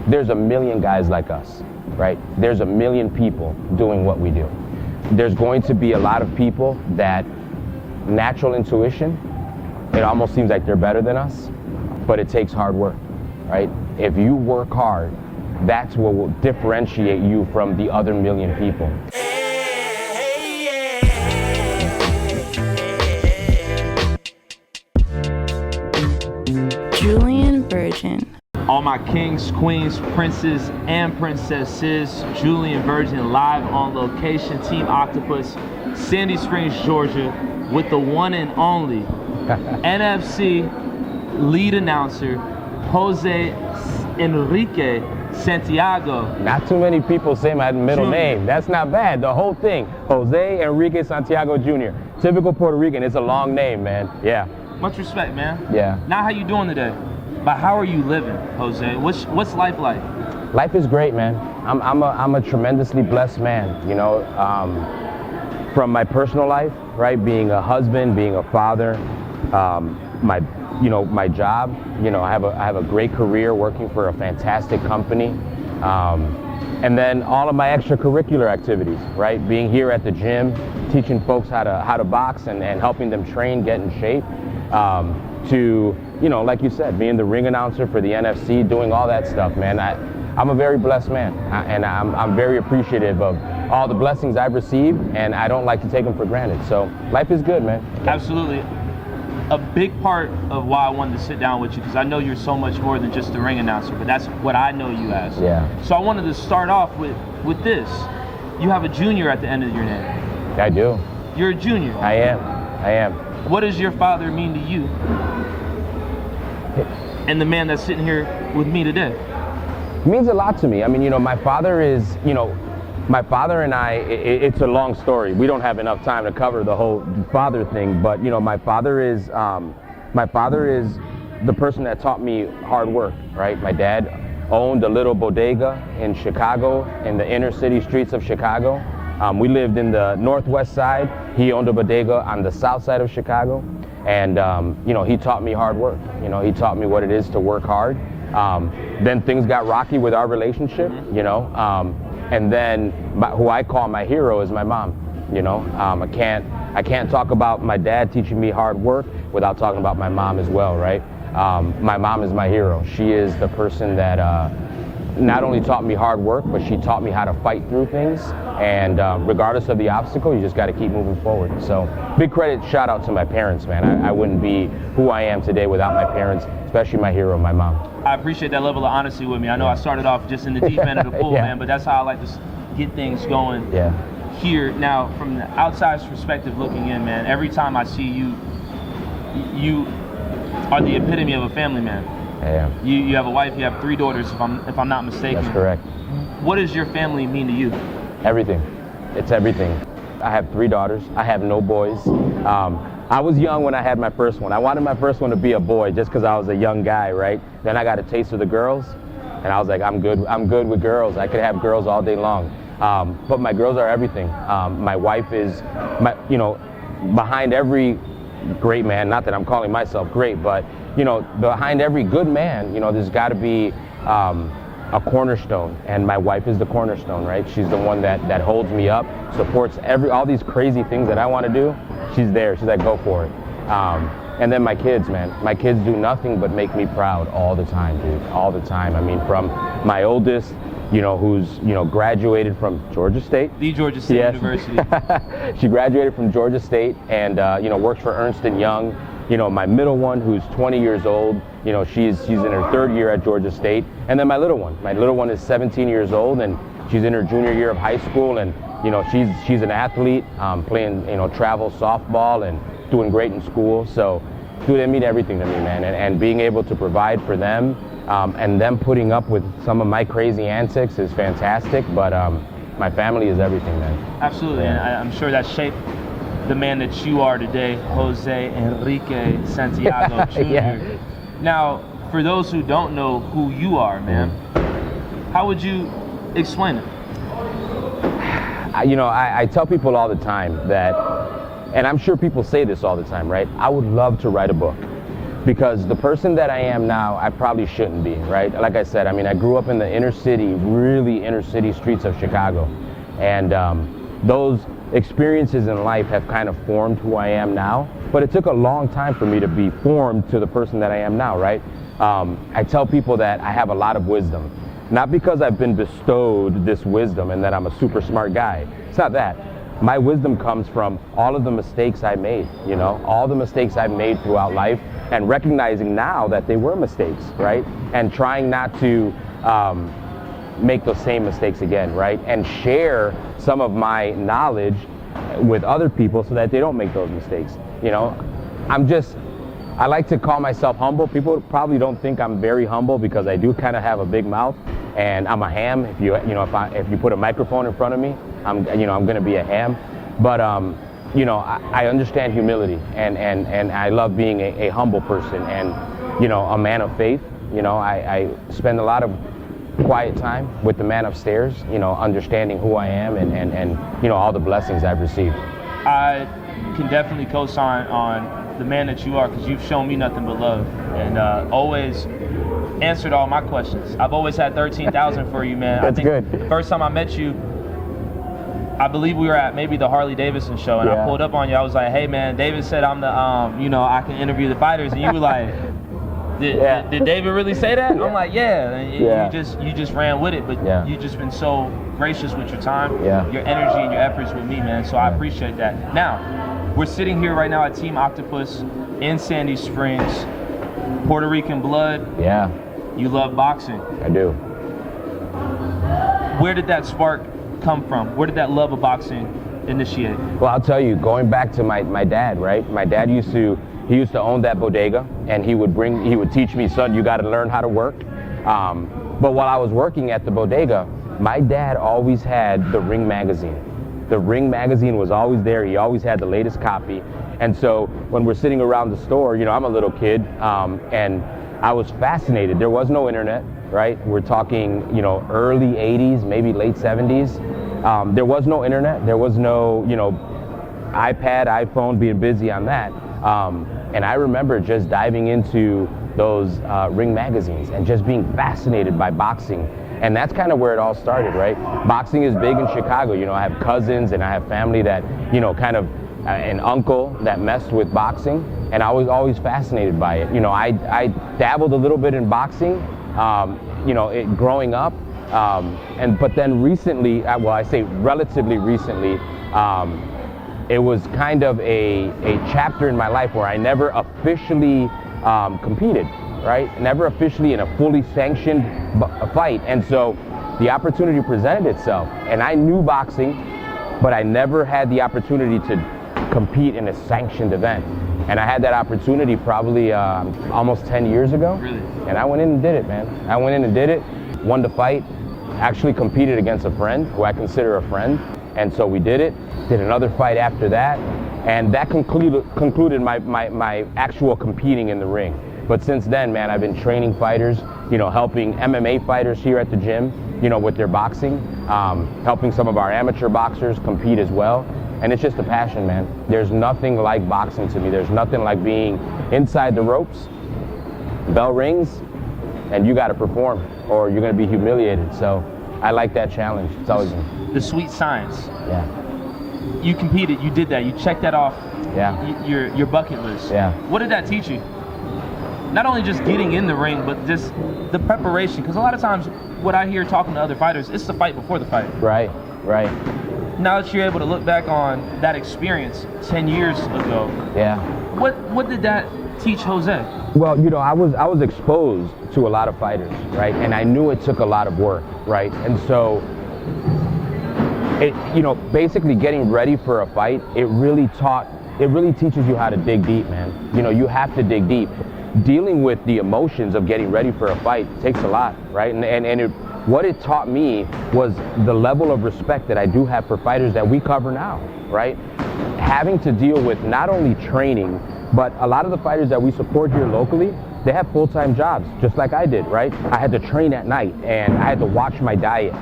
there's a million guys like us, right? There's a million people doing what we do. There's going to be a lot of people that natural intuition, it almost seems like they're better than us, but it takes hard work, right? If you work hard, that's what will differentiate you from the other million people. Julien Virgin. All my kings, queens, princes, and princesses, Julien Virgin live on location, Team Octopus, Sandy Springs, Georgia, with the one and only NFC lead announcer, Jose Enrique Santiago. Not too many people say my middle name. That's not bad. The whole thing, Jose Enrique Santiago Jr. Typical Puerto Rican. It's a long name, man. Yeah. Much respect, man. Yeah. Now, how you doing today? But how are you living, Jose? What's life like? Life is great, man. I'm a tremendously blessed man. You know, from my personal life, right? Being a husband, being a father, my job. You know, I have a great career working for a fantastic company, and then all of my extracurricular activities, right? Being here at the gym, teaching folks how to box and helping them train, get in shape. To, you know, like you said, being the ring announcer for the NFC, doing all that stuff, man. I'm a very blessed man, and I'm very appreciative of all the blessings I've received, and I don't like to take them for granted. So life is good, man. Absolutely. A big part of why I wanted to sit down with you, because I know you're so much more than just the ring announcer, but that's what I know you as. Yeah. So I wanted to start off with this. You have a junior at the end of your name. I do. You're a junior. I am. What does your father mean to you? And the man that's sitting here with me today. It means a lot to me. I mean, you know, my father and I, it's a long story. We don't have enough time to cover the whole father thing, but, you know, my father is the person that taught me hard work, right? My dad owned a little bodega in Chicago, in the inner city streets of Chicago. We lived in the northwest side. He owned a bodega on the south side of Chicago. And, you know, he taught me hard work. You know, he taught me what it is to work hard. Then things got rocky with our relationship, you know. And then who I call my hero is my mom, you know. I can't talk about my dad teaching me hard work without talking about my mom as well, right? My mom is my hero. She is the person that not only taught me hard work, but she taught me how to fight through things. And regardless of the obstacle, you just got to keep moving forward. So big credit, shout out to my parents, man. I wouldn't be who I am today without my parents, especially my hero, my mom. I appreciate that level of honesty with me. I know I started off just in the deep end of the pool, man, but that's how I like to get things going here. Now, from the outside's perspective looking in, man, every time I see you, you are the epitome of a family man. Yeah. You have a wife, you have 3 daughters, if I'm not mistaken. That's correct. What does your family mean to you? Everything. It's everything. I have 3 daughters. I have no boys. I was young when I had my first one. I wanted my first one to be a boy just because I was a young guy, right? Then I got a taste of the girls, and I was like, I'm good with girls. I could have girls all day long. But my girls are everything. My wife is, behind every great man, not that I'm calling myself great, but, you know, behind every good man, you know, there's got to be a cornerstone, and my wife is the cornerstone, right? She's the one that holds me up, supports all these crazy things that I want to do. She's there. She's like, go for it. And then my kids, man. My kids do nothing but make me proud all the time, dude. All the time. I mean, from my oldest, you know, who's, you know, graduated from Georgia State. The Georgia State University. She graduated from Georgia State and, you know, works for Ernst & Young. You know, my middle one, who's 20 years old, you know, she's in her 3rd year at Georgia State. And then my little one is 17 years old, and she's in her junior year of high school. And, you know, she's an athlete, playing, you know, travel softball and doing great in school. So, dude, they mean everything to me, man. And being able to provide for them, and them putting up with some of my crazy antics is fantastic. But my family is everything, man. Absolutely, and I'm sure that shaped the man that you are today, Jose Enrique Santiago Jr. Yeah. Now, for those who don't know who you are, man, how would you explain it? You know, I tell people all the time that, and I'm sure people say this all the time, right? I would love to write a book. because the person that I am now, I probably shouldn't be, right? Like I said, I mean, I grew up in the inner city, really inner city streets of Chicago. And those experiences in life have kind of formed who I am now. But it took a long time for me to be formed to the person that I am now, right? I tell people that I have a lot of wisdom. Not because I've been bestowed this wisdom and that I'm a super smart guy. It's not that. My wisdom comes from all of the mistakes I made, you know, all the mistakes I've made throughout life, and recognizing now that they were mistakes, right? And trying not to make those same mistakes again, right? And share some of my knowledge with other people so that they don't make those mistakes. You know, I like to call myself humble. People probably don't think I'm very humble because I do kind of have a big mouth, and I'm a ham. If you put a microphone in front of me, I'm going to be a ham. But you know, I understand humility, and I love being a humble person, and you know, a man of faith. You know, I spend a lot of quiet time with the man upstairs. You know, understanding who I am and you know, all the blessings I've received. I can definitely co-sign on the man that you are, because you've shown me nothing but love, and always answered all my questions. I've always had 13,000 for you, man. That's I think good. The first time I met you, I believe we were at maybe the Harley Davidson show, and I pulled up on you. I was like, "Hey, man, David said I'm the, you know, I can interview the fighters," and you were like, "Did David really say that?" I'm like, "Yeah." And you just ran with it, but you just been so gracious with your time, your energy, and your efforts with me, man. So I appreciate that. Now, we're sitting here right now at Team Octopus in Sandy Springs, Puerto Rican blood. Yeah. You love boxing. I do. Where did that spark come from? Where did that love of boxing initiate? Well, I'll tell you, going back to my dad, right? My dad used to own that bodega, and he would teach me, son, you got to learn how to work. But while I was working at the bodega, my dad always had the Ring magazine. The Ring magazine was always there. He always had the latest copy. And so when we're sitting around the store, you know, I'm a little kid, and I was fascinated. There was no internet, right? We're talking, you know, early 80s, maybe late 70s. There was no internet. There was no, you know, iPad, iPhone, being busy on that. And I remember just diving into those Ring magazines and just being fascinated by boxing. And that's kind of where it all started, right? Boxing is big in Chicago. You know, I have cousins and I have family that, you know, kind of an uncle that messed with boxing, and I was always fascinated by it. You know, I dabbled a little bit in boxing, you know, growing up, but then recently, well, I say relatively recently, it was kind of a chapter in my life where I never officially competed, right? Never officially in a fully sanctioned fight. And so the opportunity presented itself, and I knew boxing, but I never had the opportunity to compete in a sanctioned event. And I had that opportunity probably almost 10 years ago. Really? And I went in and did it, man. I went in and did it, won the fight, actually competed against a friend who I consider a friend. And so we did it, did another fight after that, and that concluded my actual competing in the ring. But since then, man, I've been training fighters, you know, helping MMA fighters here at the gym, you know, with their boxing, helping some of our amateur boxers compete as well. And it's just a passion, man. There's nothing like boxing to me. There's nothing like being inside the ropes, bell rings, and you got to perform or you're going to be humiliated. So I like that challenge. It's always been. The sweet science. Yeah. You competed, you did that, you checked that off your bucket list. Yeah. What did that teach you? Not only just getting in the ring, but just the preparation. Because a lot of times what I hear talking to other fighters, it's the fight before the fight. Right. Now that you're able to look back on that experience 10 years ago, what did that teach Jose? Well, you know, I was exposed to a lot of fighters, right? And I knew it took a lot of work, right? And so, you know, basically getting ready for a fight, it really teaches you how to dig deep, man. You know, you have to dig deep. Dealing with the emotions of getting ready for a fight takes a lot, right? What it taught me was the level of respect that I do have for fighters that we cover now, right? Having to deal with not only training, but a lot of the fighters that we support here locally, they have full-time jobs, just like I did, right? I had to train at night and I had to watch my diet.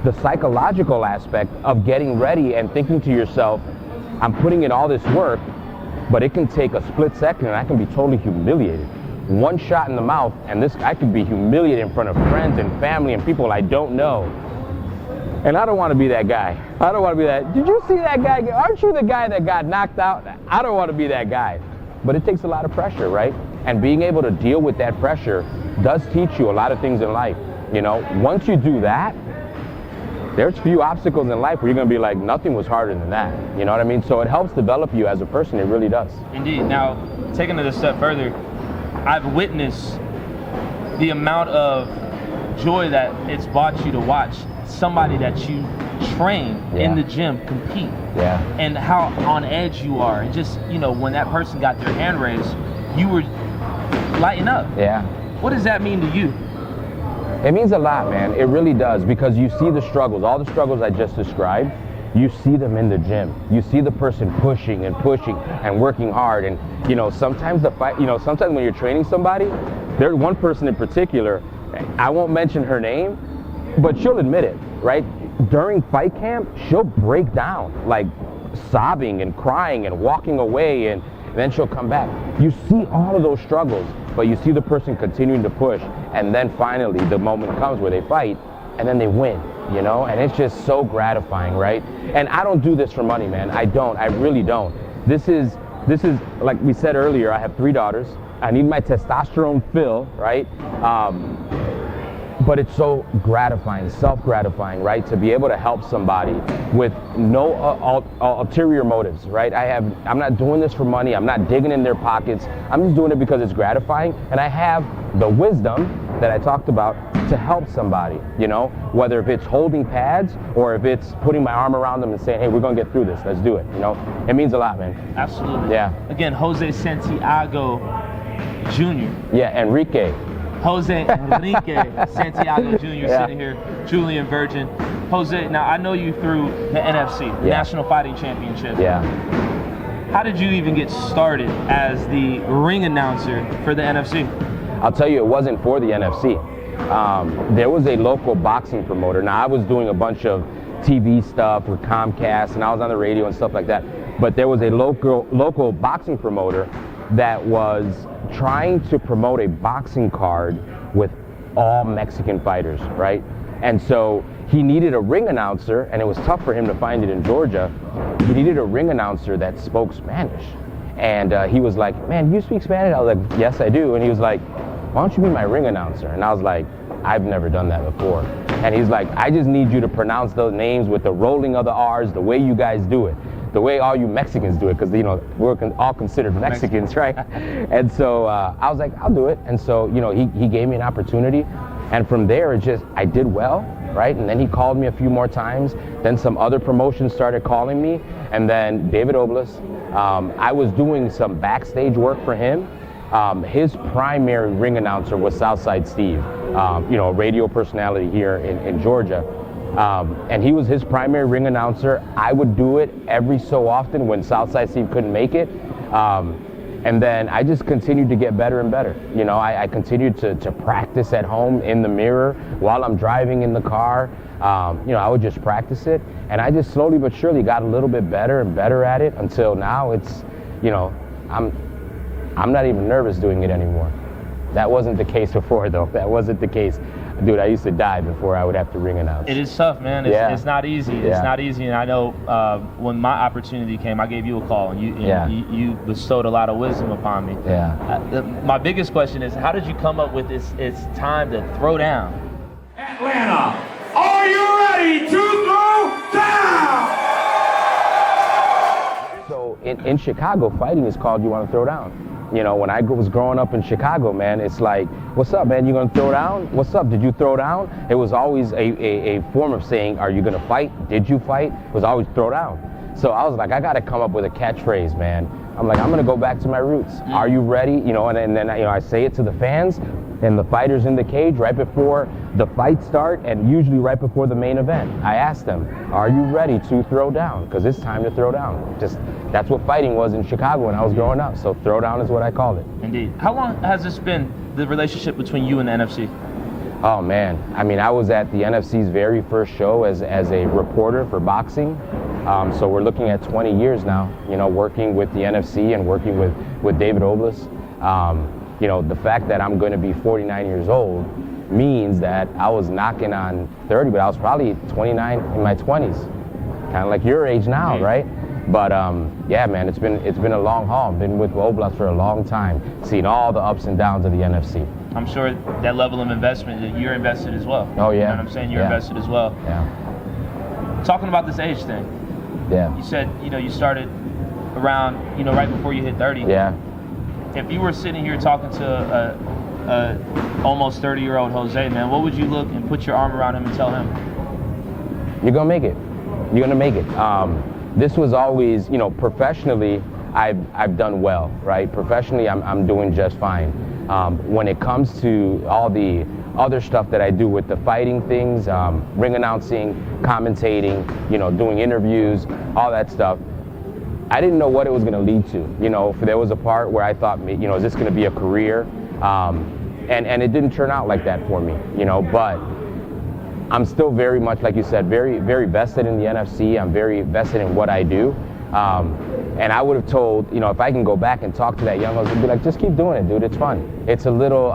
The psychological aspect of getting ready and thinking to yourself, I'm putting in all this work, but it can take a split second and I can be totally humiliated. One shot in the mouth and I could be humiliated in front of friends and family and people I don't know. And I don't want to be that guy. I don't want to be that. Did you see that guy? Aren't you the guy that got knocked out? I don't want to be that guy. But it takes a lot of pressure, right? And being able to deal with that pressure does teach you a lot of things in life. You know, once you do that, there's few obstacles in life where you're going to be like, nothing was harder than that. You know what I mean? So it helps develop you as a person. It really does. Indeed. Now, taking it a step further, I've witnessed the amount of joy that it's brought you to watch somebody that you train in the gym compete. Yeah. And how on edge you are. And just, you know, when that person got their hand raised, you were lighting up. Yeah. What does that mean to you? It means a lot, man. It really does, because you see the struggles, all the struggles I just described, you see them in the gym. You see the person pushing and working hard. And, you know, sometimes sometimes when you're training somebody, there's one person in particular, I won't mention her name, but she'll admit it, right? During fight camp, she'll break down, like sobbing and crying and walking away, and then she'll come back. You see all of those struggles, but you see the person continuing to push, and then finally the moment comes where they fight, and then they win, you know? And it's just so gratifying, right? And I don't do this for money, man. I really don't. This is like we said earlier, I have 3 daughters. I need my testosterone fill, right? But it's so gratifying, self-gratifying, right? To be able to help somebody with no ulterior motives, right? I'm not doing this for money. I'm not digging in their pockets. I'm just doing it because it's gratifying. And I have the wisdom that I talked about to help somebody, you know, whether if it's holding pads or if it's putting my arm around them and saying, hey, we're going to get through this. Let's do it. You know, it means a lot, man. Absolutely. Yeah. Again, Jose Santiago Jr. Yeah, Enrique Santiago Jr. sitting here, Julien Virgin. Jose, now I know you through the NFC, the National Fighting Championship. Yeah. How did you even get started as the ring announcer for the NFC? I'll tell you, it wasn't for the NFC. There was a local boxing promoter. Now, I was doing a bunch of TV stuff with Comcast, and I was on the radio and stuff like that. But there was a local boxing promoter that was trying to promote a boxing card with all Mexican fighters, right? And so he needed a ring announcer, and it was tough for him to find it in Georgia. He needed a ring announcer that spoke Spanish. And he was like, man, you speak Spanish? I was like, yes, I do. And he was like, why don't you be my ring announcer? And I was like, I've never done that before. And he's like, I just need you to pronounce those names with the rolling of the R's, the way you guys do it, the way all you Mexicans do it, because, you know, we're all considered Mexicans, right? And so I was like, I'll do it. And so, you know, he gave me an opportunity. And from there, I did well, right? And then he called me a few more times. Then some other promotions started calling me. And then David Oblis, I was doing some backstage work for him. His primary ring announcer was Southside Steve, you know, a radio personality here in Georgia. And he was his primary ring announcer. I would do it every so often when Southside Steve couldn't make it. And then I just continued to get better and better. You know, I continued to practice at home in the mirror while I'm driving in the car. You know, I would just practice it. And I just slowly but surely got a little bit better and better at it until now it's, you know, I'm not even nervous doing it anymore. That wasn't the case before, though. That wasn't the case. Dude, I used to die before I would have to ring announce. It is tough, man. It's not easy. It's not easy. And I know when my opportunity came, I gave you a call, and you bestowed a lot of wisdom upon me. Yeah. My biggest question is, how did you come up with this? It's time to throw down. Atlanta, are you ready to throw down? So in Chicago, fighting is called You Want to Throw Down. You know, when I was growing up in Chicago, man, it's like, what's up, man? You gonna throw down? What's up? Did you throw down? It was always a form of saying, are you gonna fight? Did you fight? It was always throw down. So I was like, I gotta come up with a catchphrase, man. I'm like, I'm gonna go back to my roots. Are you ready? You know, and then you know, I say it to the fans and the fighters in the cage right before the fight start, and usually right before the main event. I ask them, are you ready to throw down? Because it's time to throw down. Just that's what fighting was in Chicago when I was growing up. So throw down is what I call it. Indeed. How long has this been, the relationship between you and the NFC? Oh man, I mean, I was at the NFC's very first show as a reporter for boxing. So we're looking at 20 years now, you know, working with the NFC and working with David Oblis. You know, the fact that I'm going to be 49 years old means that I was knocking on 30, but I was probably 29 in my 20s, kind of like your age now, right? But yeah, man, it's been a long haul. Been with Oblas for a long time, seen all the ups and downs of the NFC. I'm sure that level of investment, that you're invested as well. Oh yeah. You know what I'm saying? You're invested as well. Yeah. Talking about this age thing. Yeah. You said, you know, you started around, you know, right before you hit 30. Yeah. If you were sitting here talking to a almost 30-year-old Jose, man, what would you look and put your arm around him and tell him? You're gonna make it. You're gonna make it. This was always, you know, professionally, I've done well, right? Professionally, I'm doing just fine. When it comes to all the other stuff that I do with the fighting things, ring announcing, commentating, you know, doing interviews, all that stuff, I didn't know what it was going to lead to. You know, there was a part where I thought, you know, is this going to be a career? And it didn't turn out like that for me, you know, but I'm still very much, like you said, very, very vested in the NFC. I'm very vested in what I do. And I would have told, you know, if I can go back and talk to that young Jose, I'd be like, just keep doing it, dude. It's fun. It's a little,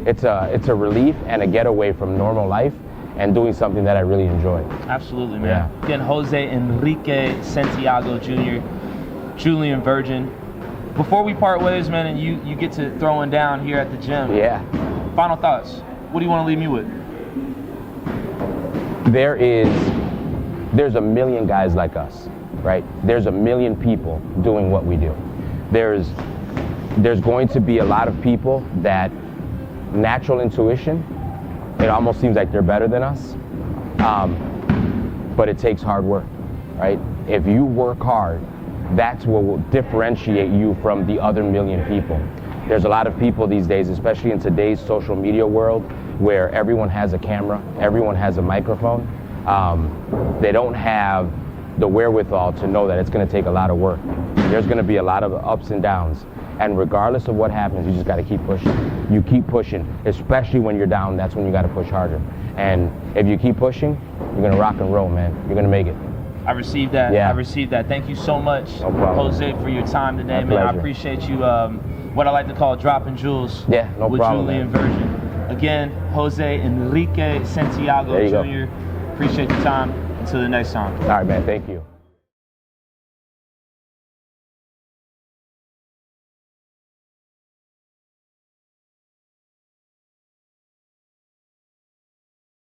it's a relief and a getaway from normal life and doing something that I really enjoy. Absolutely, man. Yeah. Again, Jose Enrique Santiago Jr., Julien Virgin. Before we part ways, man, and you get to throwing down here at the gym. Yeah. Final thoughts. What do you want to leave me with? There's a million guys like us, right? There's a million people doing what we do. There's going to be a lot of people that natural intuition, it almost seems like they're better than us, but it takes hard work, right? If you work hard, that's what will differentiate you from the other million people. There's a lot of people these days, especially in today's social media world, where everyone has a camera, everyone has a microphone. They don't have the wherewithal to know that it's going to take a lot of work. There's going to be a lot of ups and downs. And regardless of what happens, you just got to keep pushing. You keep pushing, especially when you're down, that's when you got to push harder. And if you keep pushing, you're going to rock and roll, man. You're going to make it. I received that. Yeah. I received that. Thank you so much, no problem, Jose, for your time today, my man. pleasure. I appreciate you, what I like to call dropping jewels no with problem, Julien Virgin. Again, Jose Enrique Santiago Jr. Appreciate your time. Until the next time. All right, man. Thank you.